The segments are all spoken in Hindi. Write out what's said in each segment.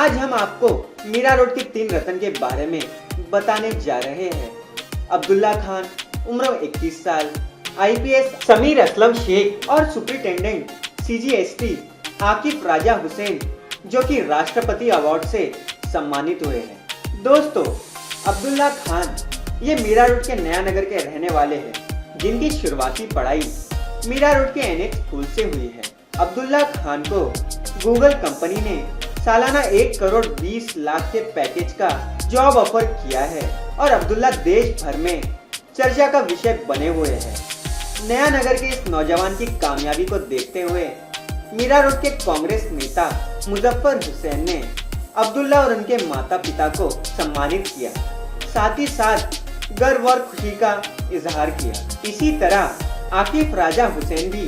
आज हम आपको मीरा रोड के 3 रत्न के बारे में बताने जा रहे हैं। अब्दुल्ला खान, उम्र 21 साल, आईपीएस समीर असलम शेख और सुपरिटेंडेंट सीजीएसटी आकिफ राजा हुसैन, जो कि राष्ट्रपति अवार्ड से सम्मानित हुए हैं। दोस्तों, अब्दुल्ला खान ये मीरा रोड के नया नगर के रहने वाले हैं, जिनकी शुरुआती पढ़ाई मीरा रोड के एनएच स्कूल से हुई है। अब्दुल्ला खान को गूगल कंपनी ने सालाना 1 करोड़ 20 लाख के पैकेज का जॉब ऑफर किया है और अब्दुल्ला देश भर में चर्चा का विषय बने हुए हैं। नया नगर के इस नौजवान की कामयाबी को देखते हुए मीरा रोड के कांग्रेस नेता मुजफ्फर हुसैन ने अब्दुल्ला और उनके माता पिता को सम्मानित किया, साथ ही साथ गर्व और खुशी का इजहार किया। इसी तरह आकिफ राजा हुसैन भी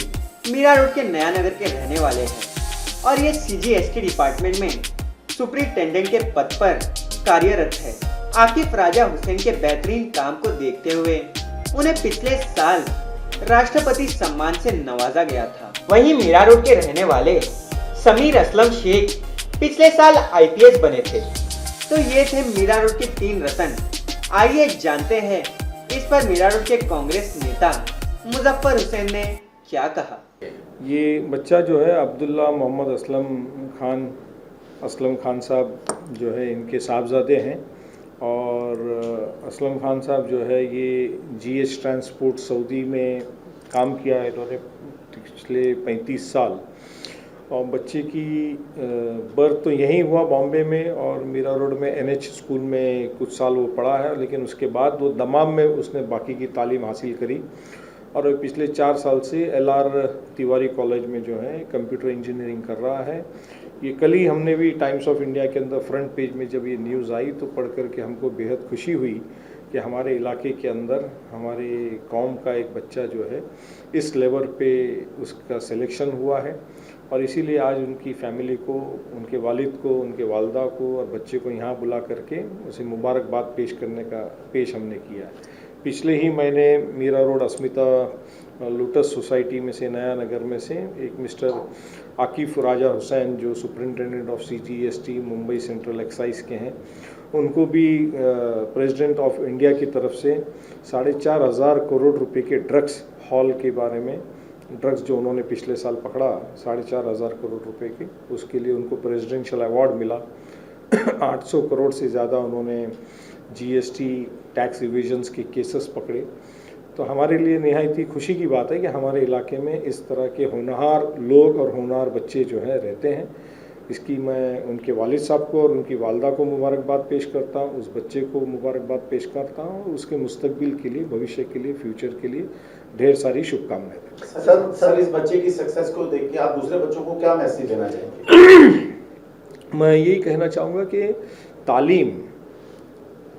मीरा रोड के नया नगर के रहने वाले हैं और ये सीजीएसटी डिपार्टमेंट में सुपरिटेंडेंट के पद पर कार्यरत है। आकिफ राजा हुसैन के बेहतरीन काम को देखते हुए उन्हें पिछले साल राष्ट्रपति सम्मान से नवाजा गया था। वहीं मीरा रोड के रहने वाले समीर असलम शेख पिछले साल आईपीएस बने थे। तो ये थे मीरा रोड के 3 रत्न। आइए जानते हैं इस पर मीरा रोड के कांग्रेस नेता मुजफ्फर हुसैन ने क्या कहा। ये बच्चा जो है अब्दुल्ला मोहम्मद असलम खान साहब जो है इनके साहबजादे हैं और असलम खान साहब जो है ये जीएस ट्रांसपोर्ट सऊदी में काम किया है इन्होंने पिछले 35 साल। और बच्चे की बर्थ तो यहीं हुआ बॉम्बे में और मीरा रोड में एनएच स्कूल में कुछ साल वो पढ़ा है, लेकिन उसके बाद वो दमाम में उसने बाकी की तालीम हासिल करी और पिछले 4 साल से एलआर तिवारी कॉलेज में जो है कंप्यूटर इंजीनियरिंग कर रहा है। ये कल ही हमने भी टाइम्स ऑफ इंडिया के अंदर फ्रंट पेज में जब ये न्यूज़ आई तो पढ़ कर के हमको बेहद खुशी हुई कि हमारे इलाके के अंदर हमारे कौम का एक बच्चा जो है इस लेवल पे उसका सिलेक्शन हुआ है। और इसीलिए आज उनकी फैमिली को, उनके वालिद को, उनके वालदा को और बच्चे को यहाँ बुला करके उसे मुबारकबाद पेश हमने किया है। पिछले ही महीने मीरा रोड अस्मिता लोटस सोसाइटी में से नया नगर में से एक मिस्टर आकिफ राजा हुसैन जो superintendent of CGST Mumbai central excise के हैं, उनको भी प्रेसिडेंट ऑफ इंडिया की तरफ से 4,500 करोड़ रुपए के ड्रग्स हॉल के बारे में, ड्रग्स जो उन्होंने पिछले साल पकड़ा 4,500 करोड़ रुपए के, उसके लिए उनको प्रेसिडेंशियल अवार्ड मिला। 800 करोड़ से ज़्यादा उन्होंने जीएसटी टैक्स इवेजन्स के केसेस पकड़े। तो हमारे लिए निहायत ही खुशी की बात है कि हमारे इलाके में इस तरह के होनहार लोग और होनहार बच्चे जो हैं रहते हैं। इसकी मैं उनके वालिद साहब को और उनकी वालदा को मुबारकबाद पेश करता हूँ, उस बच्चे को मुबारकबाद पेश करता हूँ और उसके मुस्तकबिल के लिए, भविष्य के लिए, फ्यूचर के लिए ढेर सारी शुभकामनाएं देता हूँ। सर, इस बच्चे की सक्सेस को देख के आप दूसरे बच्चों को क्या मैसेज देना चाहेंगे? मैं यही कहना चाहूँगा कि तालीम,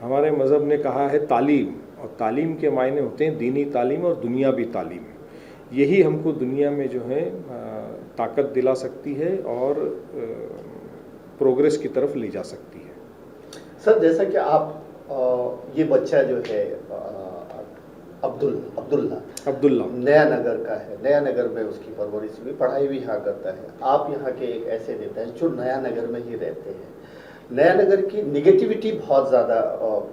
हमारे मज़हब ने कहा है तालीम, और तालीम के मायने होते हैं दीनी तालीम और दुनियावी तालीम। यही हमको दुनिया में जो है ताकत दिला सकती है और प्रोग्रेस की तरफ ले जा सकती है। सर, जैसा कि आप ये बच्चा जो है अब्दुल्ला नया नगर का है, नया नगर में उसकी परवरिश हुई, पढ़ाई भी यहाँ करता है। आप यहाँ के एक ऐसे नेता हैं जो नया नगर में ही रहते हैं। नया नगर की निगेटिविटी बहुत ज़्यादा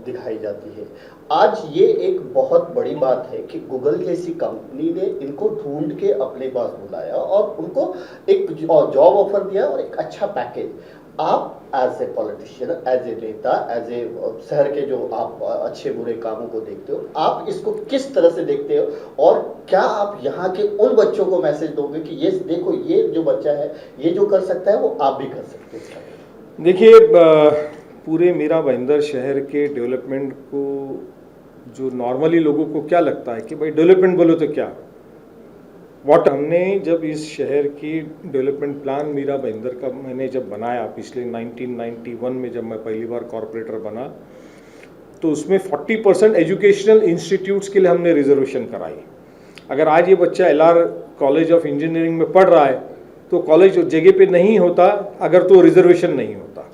दिखाई जाती है। आज ये एक बहुत बड़ी बात है कि गूगल जैसी कंपनी ने इनको ढूंढ के अपने पास बुलाया और उनको एक जॉब ऑफर दिया और एक अच्छा पैकेज। आप as a politician, as a नेता, एज ए शहर के जो आप अच्छे बुरे कामों को देखते हो, आप इसको किस तरह से देखते हो और क्या आप यहाँ के उन बच्चों को मैसेज दोगे कि ये देखो, ये जो बच्चा है ये जो कर सकता है वो आप भी कर सकते हैं? देखिए, पूरे मीरा भाईंदर शहर के डेवलपमेंट को जो नॉर्मली लोगों को क्या लगता है कि भाई डेवलपमेंट बोलो तो क्या, हमने जब इस शहर की डेवलपमेंट प्लान मीरा भाईंदर का मैंने जब बनाया पिछले 1991 में, जब मैं पहली बार कॉरपोरेटर बना, तो उसमें 40% एजुकेशनल इंस्टीट्यूट्स के लिए हमने रिजर्वेशन कराई। अगर आज ये बच्चा एलआर कॉलेज ऑफ इंजीनियरिंग में पढ़ रहा है तो कॉलेज जगह पे नहीं होता अगर तो रिजर्वेशन नहीं होता।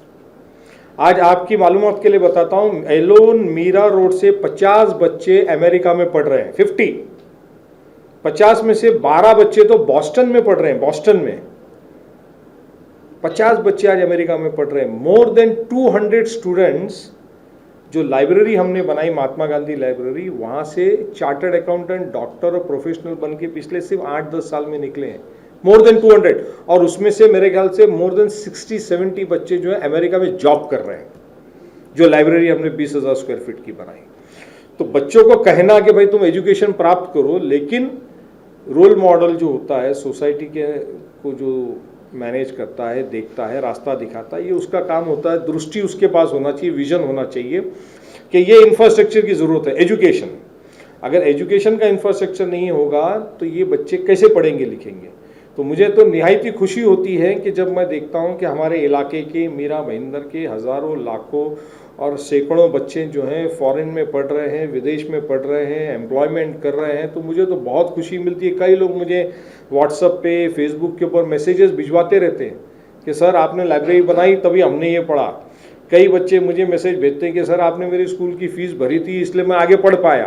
आज आपकी मालूमात के लिए बताता हूँ, एलोन मीरा रोड से 50 बच्चे अमेरिका में पढ़ रहे हैं। 50 में से 12 बच्चे तो बॉस्टन में पढ़ रहे हैं, बॉस्टन में। 50 बच्चे आज अमेरिका में पढ़ रहे हैं। मोर देन 200 स्टूडेंट्स, जो लाइब्रेरी हमने बनाई महात्मा गांधी लाइब्रेरी, वहाँ से चार्टर्ड अकाउंटेंट, डॉक्टर और प्रोफेशनल बन के पिछले सिर्फ 8-10 साल में निकले हैं। मोर देन 200, और उसमें से मेरे ख्याल से मोर देन 60-70 बच्चे जो है अमेरिका में जॉब कर रहे हैं, जो लाइब्रेरी हमने 20,000 स्क्वायर फीट की बनाई। तो बच्चों को कहना कि भाई तुम एजुकेशन प्राप्त करो, लेकिन रोल मॉडल जो होता है सोसाइटी के को जो मैनेज करता है, देखता है, रास्ता दिखाता है, ये उसका काम होता है। दृष्टि उसके पास होना चाहिए, विजन होना चाहिए कि ये इंफ्रास्ट्रक्चर की ज़रूरत है। एजुकेशन, अगर एजुकेशन का इंफ्रास्ट्रक्चर नहीं होगा तो ये बच्चे कैसे पढ़ेंगे लिखेंगे। तो मुझे तो निहायत ही खुशी होती है कि जब मैं देखता हूँ कि हमारे इलाके के, मीरा भाईंदर के हज़ारों, लाखों और सैकड़ों बच्चे जो हैं फॉरेन में पढ़ रहे हैं, विदेश में पढ़ रहे हैं, एम्प्लॉयमेंट कर रहे हैं। तो मुझे तो बहुत खुशी मिलती है। कई लोग मुझे व्हाट्सएप पे, फेसबुक के ऊपर मैसेजेस भिजवाते रहते हैं कि सर आपने लाइब्रेरी बनाई तभी हमने ये पढ़ा। कई बच्चे मुझे मैसेज भेजते हैं कि सर आपने मेरी स्कूल की फ़ीस भरी थी इसलिए मैं आगे पढ़ पाया।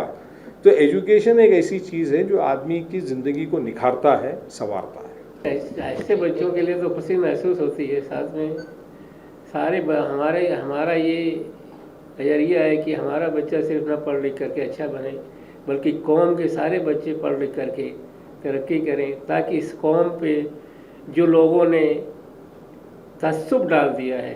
तो एजुकेशन एक ऐसी चीज़ है जो आदमी की ज़िंदगी को निखारता है, संवारता है। ऐसे बच्चों के लिए तो खुशी महसूस होती है। साथ में हमारा ये नज़रिया है कि हमारा बच्चा सिर्फ ना पढ़ लिख करके अच्छा बने, बल्कि कौम के सारे बच्चे पढ़ लिख करके तरक्की करें, ताकि इस कौम पे जो लोगों ने तसुब डाल दिया है,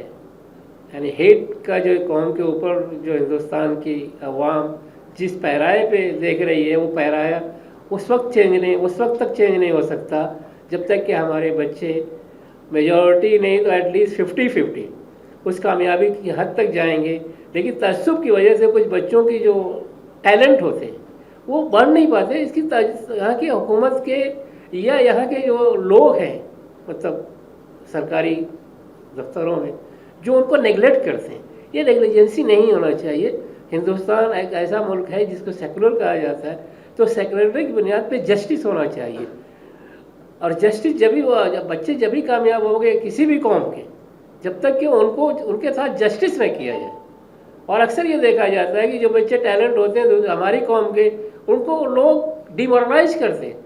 यानी हेट का जो कौम के ऊपर जो हिंदुस्तान की अवाम जिस पैराए पे देख रही है, वो पैराया उस वक्त तक चेंज नहीं हो सकता जब तक कि हमारे बच्चे मेजॉरिटी नहीं तो एटलीस्ट 50-50 उस कामयाबी की हद तक जाएंगे। लेकिन तसुब की वजह से कुछ बच्चों की जो टैलेंट होते हैं वो बढ़ नहीं पाते। इसकी यहाँ की हुकूमत के या यहाँ के जो लोग हैं, मतलब सरकारी दफ्तरों में, जो उनको नेगलेक्ट करते हैं, ये नेग्लिजेंसी नहीं होना चाहिए। हिंदुस्तान एक ऐसा मुल्क है जिसको सेकुलर कहा जाता है, तो सेकुलरिटी की बुनियाद पे जस्टिस होना चाहिए। और जस्टिस जब बच्चे जब भी कामयाब होंगे किसी भी कौम के, जब तक कि उनके साथ जस्टिस न किया जाए। और अक्सर ये देखा जाता है कि जो बच्चे टैलेंट होते हैं तो हमारी कौम के, उनको लोग डिमोरलाइज करते हैं,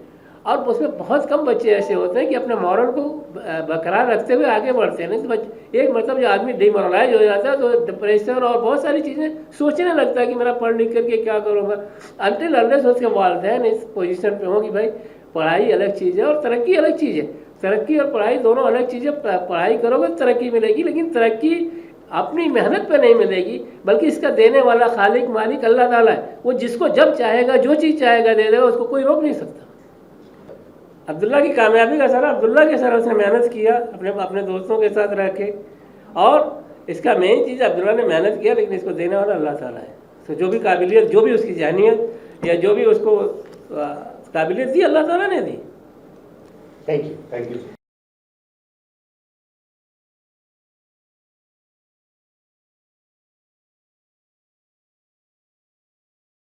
और उसमें बहुत कम बच्चे ऐसे होते हैं कि अपने मॉरल को बरकरार रखते हुए आगे बढ़ते हैं। नहीं तो एक मतलब जो आदमी डिमोरलाइज हो जाता है तो डिप्रेशन और बहुत सारी चीज़ें सोचने लगता है कि मेरा पढ़ लिख करके क्या करूँगा। अनटिल अनलेस उसके वालिदैन इस पोजीशन पे हो कि भाई पढ़ाई अलग चीज़ है और तरक्की अलग चीज़ है। तरक्की और पढ़ाई दोनों अलग चीज़ें। पढ़ाई करोगे तो तरक्की मिलेगी, लेकिन तरक्की अपनी मेहनत पे नहीं मिलेगी, बल्कि इसका देने वाला खालिक मालिक अल्लाह ताला है। वो जिसको जब चाहेगा जो चीज़ चाहेगा दे देगा, उसको कोई रोक नहीं सकता। अब्दुल्ला की कामयाबी का सर अब्दुल्ला के सर उसने मेहनत किया अपने दोस्तों के साथ रह के, और इसका मेन चीज़ अब्दुल्ला ने मेहनत किया, लेकिन इसको देने वाला अल्लाह ताला है। तो जो भी काबिलियत, जो भी उसकी जहनियत या जो भी उसको काबिलियत दी, अल्लाह ताला ने दी। Thank you.